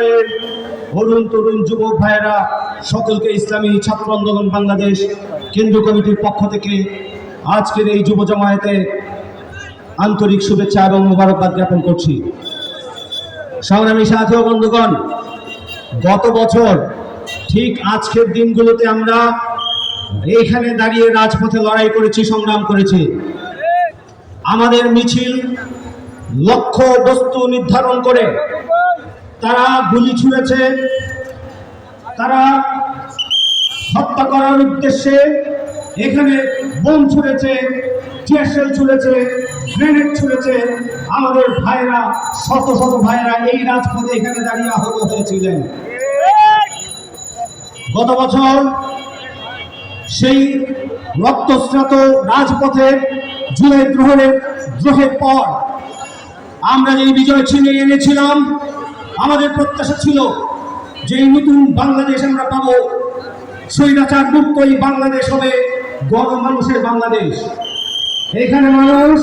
পরিবারের অরুণ তরুণ যুবক ভাইয়েরা সকলকে ইসলামী ছাত্র আন্দোলন বাংলাদেশ কেন্দ্র কমিটির পক্ষ থেকে আজকের এই যুব জামায়াতে আন্তরিক শুভেচ্ছা এবং মোবারকবাদ জ্ঞাপন করছি। সংগ্রামী সাথী ও বন্ধুগণ, গত বছর ঠিক আজকের দিনগুলোতে আমরা এইখানে দাঁড়িয়ে রাজপথে লড়াই করেছি, সংগ্রাম করেছি। আমাদের মিছিল লক্ষ্য বস্তু নির্ধারণ করে তারা গুলি ছুঁড়েছে, তারা হত্যা করার উদ্দেশ্যে এখানে বোম ছুঁড়েছে, টিয়ার শেল ছুঁড়েছে, গ্রেনেড ছুঁড়েছে। আমাদের ভাইরা, শত শত ভাইরা এই রাজপথে এখানে দাঁড়িয়ে আহত হয়েছিলেন। গত বছর সেই রক্তস্নাত রাজপথের জুলাই দ্রোহের পর আমরা যে বিজয় ছিনিয়ে এনেছিলাম, আমাদের প্রত্যাশা ছিল যে এই নতুন বাংলাদেশ আমরা পাবো, স্বৈরাচার মুক্ত এই বাংলাদেশ হবে গণমানুষের বাংলাদেশ। এখানে মানুষ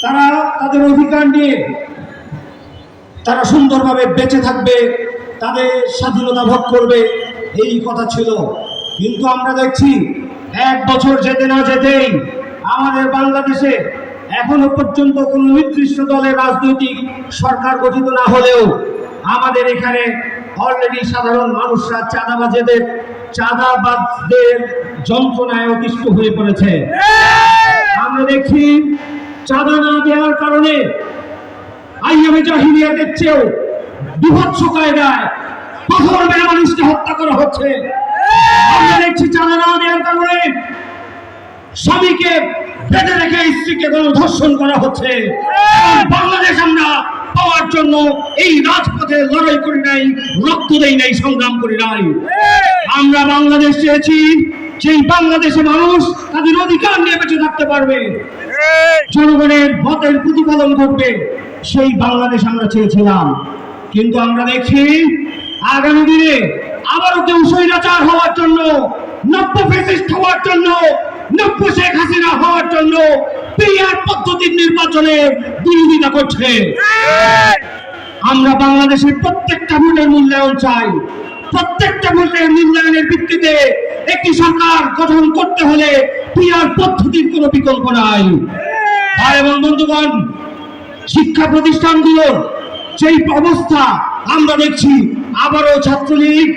তারা তাদের অধিকার নিয়ে তারা সুন্দরভাবে বেঁচে থাকবে, তাদের স্বাধীনতা ভোগ করবে, এই কথা ছিল। কিন্তু আমরা দেখছি এক বছর যেতে না যেতেই আমাদের বাংলাদেশে এখনো পর্যন্ত কোনো নির্দিষ্ট দলের রাজনৈতিক সরকার গঠিত না হলেও আমাদের এখানে অলরেডি সাধারণ মানুষরা চাঁদাবাজদের যন্ত্রণায় অতিষ্ঠ হয়ে পড়েছে। আমরা দেখছি চাঁদা না দেওয়ার কারণে আইয়ামে জাহিলিয়াতের চেয়েও বিভৎস কায়দায় পাথর মেরে মানুষকে হত্যা করা হচ্ছে। আমরা দেখছি চাঁদা না দেওয়ার কারণে স্বামীকে বেঁধে রেখে স্ত্রীকে গণধর্ষণ করা হচ্ছে। বাংলাদেশ আমরা পাওয়ার জন্য এই রাজপথে লড়াই করি নাই, রক্ত দেই নাই, সংগ্রাম করি নাই। আমরা বাংলাদেশ চেয়েছি সেই বাংলাদেশে মানুষ তাদের অধিকার নিয়ে বেঁচে থাকতে পারবে, জনগণের মতের প্রতিফলন করবে, সেই বাংলাদেশ আমরা চেয়েছিলাম। কিন্তু আমরা দেখি আগামী দিনে আবারও কেউ স্বৈরাচার হওয়ার জন্য, নব্য ফ্যাসিস্ট হওয়ার জন্য, নব্য শেখ হাসিনা হওয়ার জন্য পিআর পদ্ধতির নির্বাচনের বিরোধিতা করছে। আমরা বাংলাদেশের প্রত্যেকটা ভোটের মূল্যায়ন চাই। প্রত্যেকটা ভোটের মূল্যায়নের ভিত্তিতে একটি সরকার গঠন করতে হলে পিআর পদ্ধতির কোনো বিকল্প নাই। ভাই এবং বন্ধুগণ, শিক্ষা প্রতিষ্ঠানগুলোর যেই অবস্থা আমরা দেখছি, আবারও ছাত্রলীগ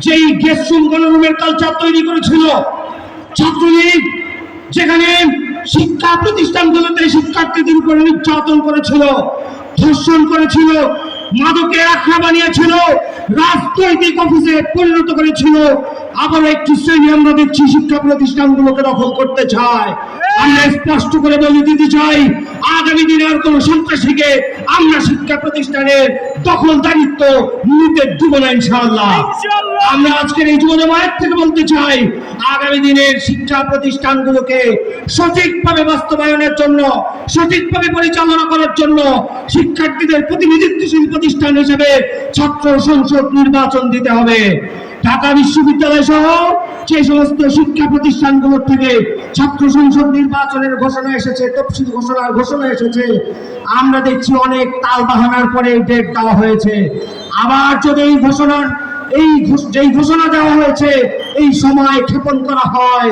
যেই গেস্টরুম গণরুমের কালচার তৈরি করেছিল, ছাত্রলীগ যেখানে শিক্ষা প্রতিষ্ঠানগুলোতে শিক্ষার্থীদের উপর নির্যাতন করেছিল, ধর্ষণ করেছিল, মাদকে আখড়া বানিয়েছিল, রাজনৈতিক অফিসে পরিণত করেছিল, আবার একটি শ্রেণী আমরা দেখছি শিক্ষা প্রতিষ্ঠানগুলোকে দখল করতে চায়। আমরা স্পষ্ট করে বলে দিতে চাই, আগামী দিনে আর কোন সন্ত্রাসীকে আমরা শিক্ষা প্রতিষ্ঠানের দখলদারিত্ব নিতে দিব না ইনশাআল্লাহ। আমরা আজকের এই যুব জামায়াত থেকে বলতে চাই, আগামী দিনের শিক্ষা প্রতিষ্ঠানগুলোকে সঠিকভাবে বাস্তবায়নের জন্য, সঠিকভাবে পরিচালনা করার জন্য শিক্ষার্থীদের প্রতিনিধিত্বশীল প্রতিষ্ঠান হিসেবে ছাত্র সংসদ নির্বাচন দিতে হবে। ঢাকা বিশ্ববিদ্যালয় সহ যে সমস্ত শিক্ষা প্রতিষ্ঠানগুলোর থেকে ছাত্র সংসদ নির্বাচনের ঘোষণা এসেছে, তফসিল ঘোষণার ঘোষণা এসেছে, আমরা দেখছি অনেক তাল বাহানার পরে ডেট দেওয়া হয়েছে। আবার যদি যেই ঘোষণা দেওয়া হয়েছে এই সময় ক্ষেপণ করা হয়,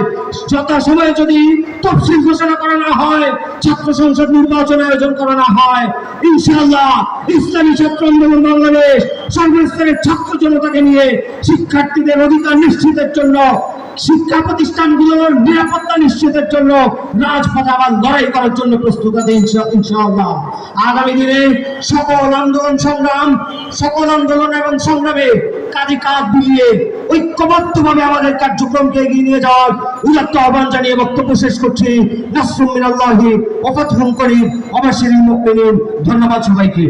যথাসময়ে যদি তফসিল ঘোষণা করা না হয়, ছাত্র সংসদ নির্বাচন আয়োজন করা না হয়, ইনশাআল্লাহ ইসলামী ছাত্র আন্দোলন বাংলাদেশ সর্বস্তরের ছাত্র জনতাকে নিয়ে শিক্ষার্থীদের অধিকার নিশ্চিতের জন্য, শিক্ষা প্রতিষ্ঠানগুলোর নিরাপত্তা নিশ্চিতের জন্য রাজপথে আবার লড়াই করার জন্য প্রস্তুত আছে ইনশাআল্লাহ। আগামী দিনে সকল আন্দোলন এবং সংগ্রামে কাঁধে কাঁধ মিলিয়ে ঐক্যবদ্ধভাবে আমাদের কার্যক্রমকে এগিয়ে নিয়ে যাওয়ার উদাত্ত আহ্বান জানিয়ে বক্তব্য শেষ করছি। নাসরুম মিনাল্লাহি ওয়া ফাতহুন করিম ওয়া বাশশিরিল মুমিনিন। ধন্যবাদ সবাইকে।